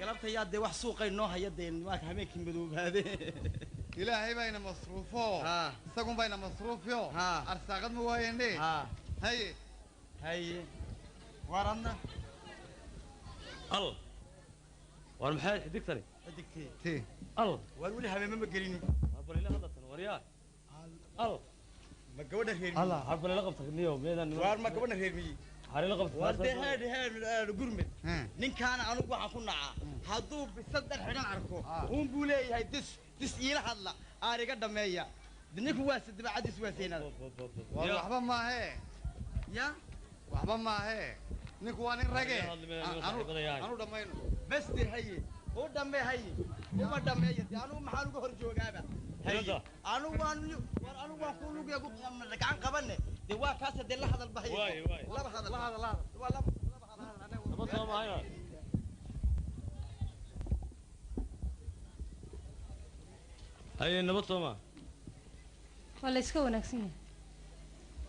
قلبت يا دي wax suuqay noo hayadeen waak habeenkii madoobaade ilaahay bayna masruufo isagu bayna masruufyo arsaaqad ma waayeen haye waranna al war maxay xigtani xigtay al war wali habeen ma gelin bal ila hadatan wariyaa al ma gabadha reer Allah habal la qabtaniyo meedan war ma gabadha reer miyi har la qabto war heed gurmid ninkaan anigu waxaan ku nacaa haduu bisadar xiran arko buu leeyahay dis ila hadla aariga dhameeya ninku waa sadbacadis waa seenada waxba ma ahe ya waxba ma ahe ninku waa nin rage anu dhamayno bas haye oo dhameey haye uma dhameeyo anu maxaan uga hor joogaaba anu waan ku lugeeyo gacan qabane de waa kaas de la hadal bahay laba hadal laba soomaaya haye nabad sooma wala iska wanaagsan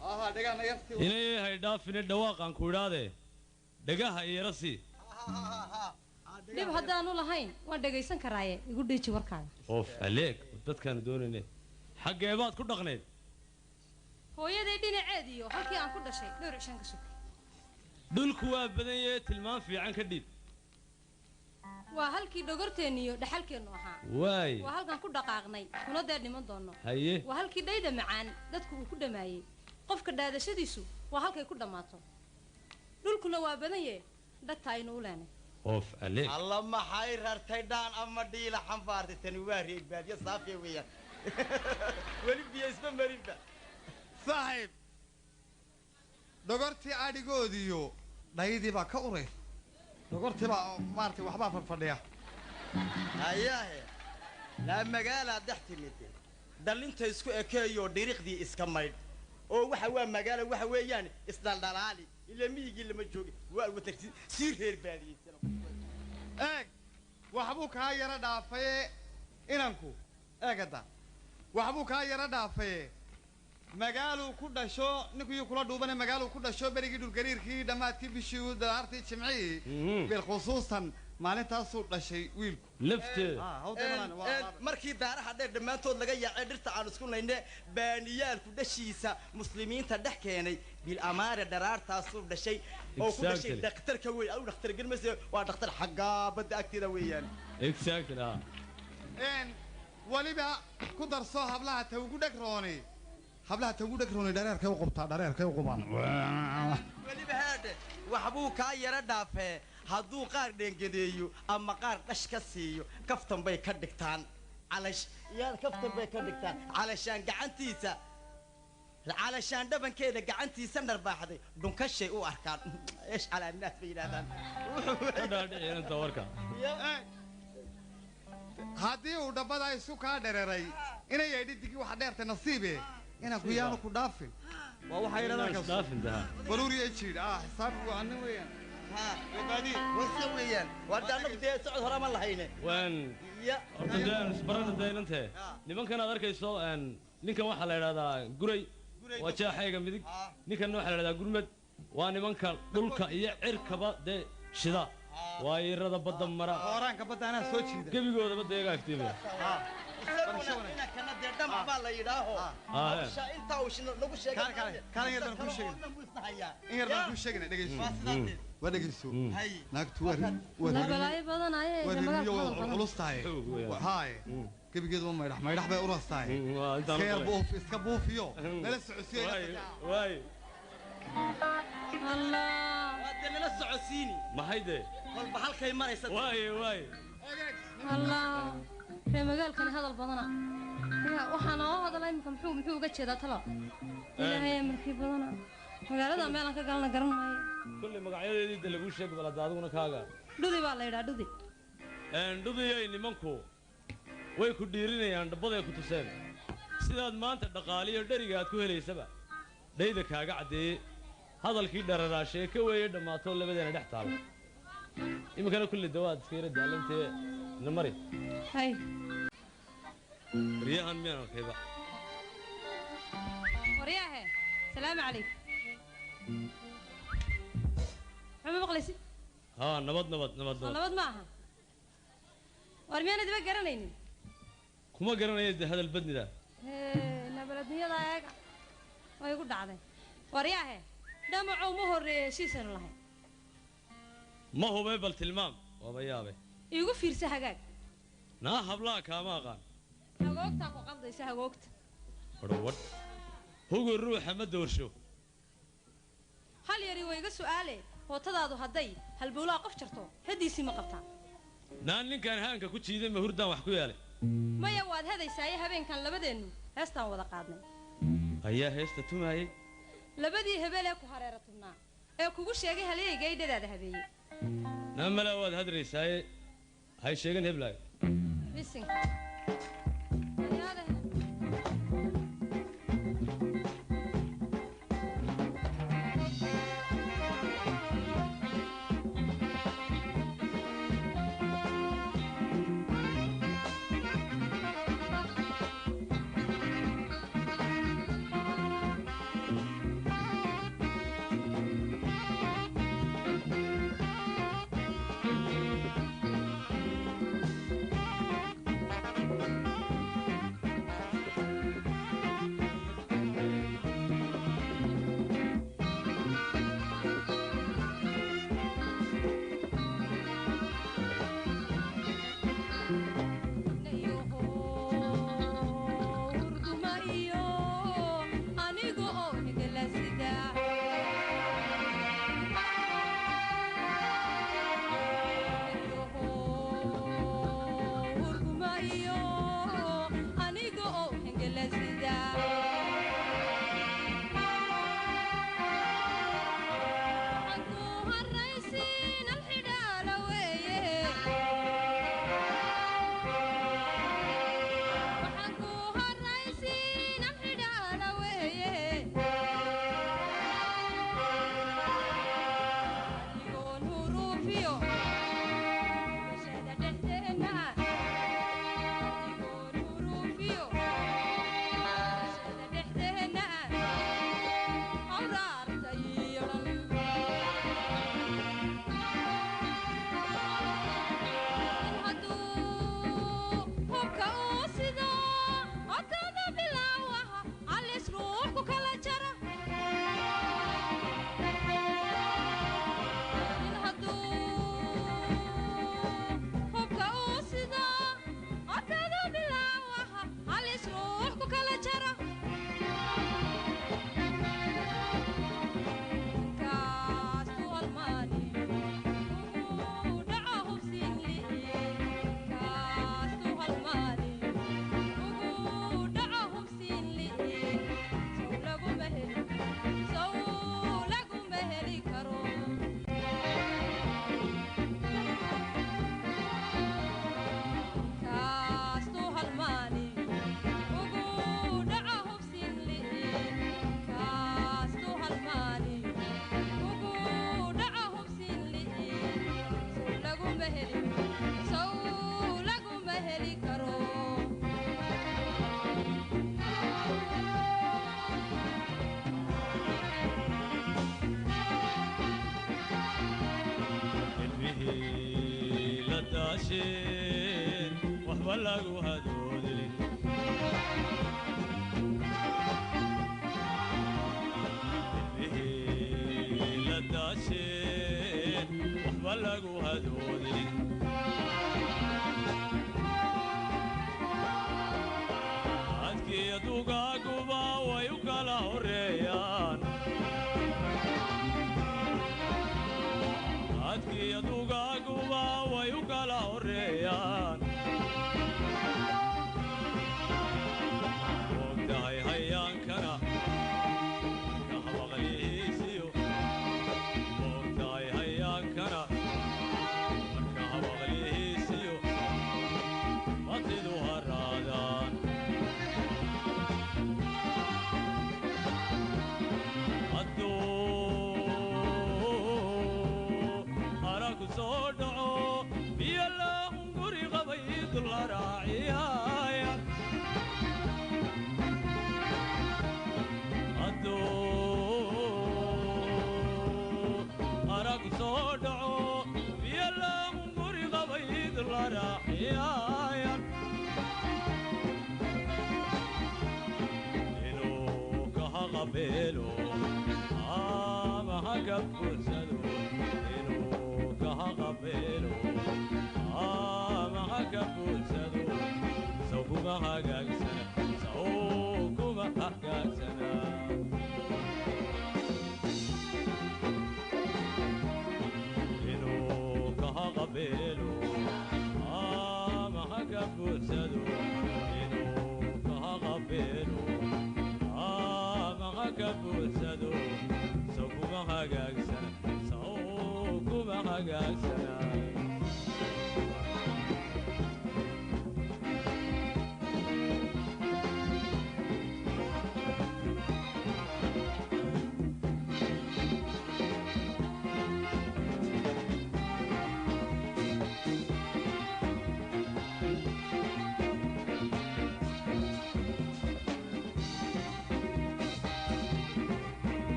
yahay dhagaha yartii inay hay dhaafine dhawaaqan ku iraade dhagaha yarasi dib haddaanu lahayn waan dhageysan karaaye igu dhiiji warkaaga of aleeg dadkan doonayne xagee baad ku dhaqneed hooyaday dhinaceediyo halkii aan ku dhashay dhowr cishan ka sugay dhulku waa badan yahay tilmaan fiican ka dhib waa halkii dhogorteeniyo dhaxalkeenu ahaa waay waa halkan ku dhaqaaqnay kuna deer dhiman doono haye waa halkii dhayda macaan dadku uu ku dhamaayay qofka dhaadashadiisu waa halkay ku dhamaato dhulkuna waa badan yahay dhagta aynu u leenay of aleeg alla maxay rartay dhaan ama dhiila xambaartay tani waa reeb baadiya saafiya weeyaan wali biyo isma marinba saaxiib dhogortii adhigoodiyo dhaydii baa ka uray dhogortii baa maartay waxbaa farfadhiya ayaahe la magaala dhaxtimid dalinta isku ekeeyo dhiriqdii iska mayd oo waa magaala waxa weeyaan isdaldalaali ila miyigi lama joogi waa watarti si reer baadiyay eeg waxbuu ka yara dhaafay inanku eegada waxbuu ka yara dhaafay magaalu ku dhasho ninkii kula dhuubanay magaalu ku dhasho berigi dhul gariirkii dhamaadkii bishii daartii jimcii bil khusuusan maalintaas uu dhashay wiilku lafteed markii daaraha dheer dhamaantood laga yaacay dhirta aan isku leeyne baaniyaalku dhashiisa muslimiinta dhex keenay bil amaare dharaartaas uu dhashay oo ku dhashay dhakhtarka weey au dhakhtar galmase waa dhakhtar xagga bada agtida weeyaan exactly waliba ku darso hablaha tawgu dhagroonay hablaha tawgu dhagroonay dhareerkay u qabtaa dhareerkay u qabaan waliba hada waxbuu ka yara dhaafay hadduu qaar dhengadeeyo ama qaar dhash ka siiyo kaftan bay ka dhigtaan calash yaa kaftan bay ka dhigtaan calashaan gacantiisa calashaan dhabankeeda gacantiisa narbaaxday dhunkashay u arkaan eesh calaanaad bay yiraahdaan dhaadhicin tawarka haddii uu dhabada isu kaa dhereeray inay yeedhidigi waxa dheertay nasiibe inaan ku yaano ku dhaafin waa waxa yiraahdaa dhaafin daa baruuriye jiid xisaab go'aan weeyaan وبعدين وسويان ودانا بدي سعود هرم الله هينه وين يا أردن سبرنا دين أنت لمن كان هذا كيسو أن نكمل واحد على هذا قري وجه حاجة مديك نكمل واحد على هذا قرمد وأنا من كان دولك يعركبا ده شدا ويرد بدم مرة أوران كبدا أنا سوتشي ده كيف يقول ده بدي أكتب أنا كنا دردم بالله يراهو شا أنت وش نقول شيء كان يردن كل شيء يردن كل شيء دقيقة ودقيسو ناكتو لا بلاي بدن أيه جماعة خلص تاعي هاي كيف يقول ما يرح بقى أورس تاعي خير بوف إسكبوف يو لا السعودية واي الله ودنا السعوديني ما هيدا والله هالكي ما يصدق واي الله في مجال كان هذا البضنة وحنا هذا لا يمكن محو قتشة تلا إلا هي من كيف بضنة مجال هذا ما لك قالنا قرن ماي كل مقعد يدي اللي بوشك ولا دادونا كاغا دودي بالله يدا دودي دودي يعني منكو ويكديرين يعني دبضة كتوسين سيداد ما أنت دقالي ودريقات كوهلي سبع دايدا كاغا عدي هذا الكيد دراشي كوي ما طول بدنا نحتال يمكن كل الدوات سيرة دالنت نمري هاي رياهن مينا كيبا ورياه سلام عليك عم بقلسي نبض معها ورمينا دي بقرنيني كما قرنا يد هذا البدن ده نبلدني هذا ياك ويقول عليه ورياه دمعوا مهر سيسن الله ما هو بيبل تلمام وبيابه يقول في رساجك نا هبلا كما قال هقوقت أكو قضي سهقوقت روت هو الروح ما دورشو هل يري ويقول سؤالي هو تضاد هدي هل بولا قفشرته هدي سي مقبتها نان كان هانك كنت شيء ما هردان وحكو يالي ما يواد هذا يسايها بين كان لبدينو هستان ودا قادني ايا هيستا توماي لبدي هبلك وحريرتنا ee kugu sheegay halay gaydhadaada habeeyay namala wad hadriisay hay sheegan heblay listen وحبلغو هدودلي لداشين وحبلغو هدودلي عدكي يدوغا قوبا ويوكالا هوريان عدكي يدوغا قوبا ويوكالا هوريان يا قبيلو ما كبسدو إنو كها قبيلو ما كبسدو سوكما هاجاكسنا سوكما هاجاكسنا إنو كها قبيلو ما كبسدو إنو كها قبيلو ما كبسدو سوكما هاجاكسنا سوكما هاجاكسنا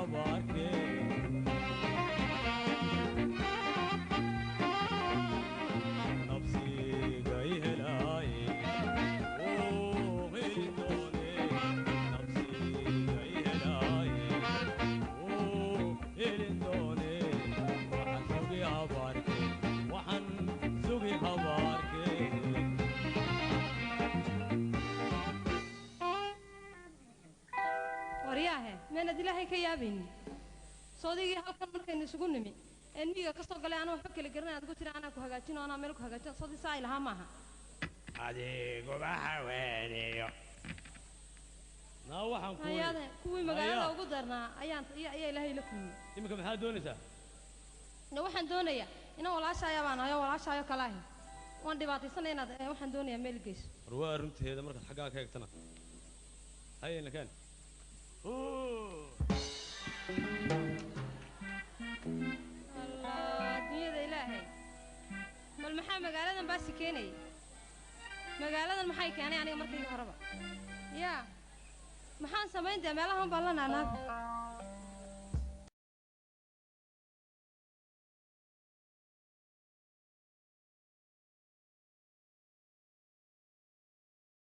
Abar من أدلها كيابين صديقي هالكن مركين يسقوني إني كسر قلي أنا وفكر الجرنا قلت له أنا كهجاتين وأنا ملك هجاتين صديق سائل هامها هذه قبعة ويني نوحن كوي هيا كوي مقالة وقدرنا أيان يا إلهي لكم يمكن محل دونسة نوحن دونيا إنه ولا شيء أبانا يا ولا شيء كلاهي وان دبعتي سنة إن وحن دونيا ملكيش رواه رنت هذا مركز حقاك هيك تنا هاي اللي كان الله دنيا إلهي والمحا مقالة بس كيني مقالة المحا كان يعني مركي هربا يا محان سمين ده مالهم بالله نانا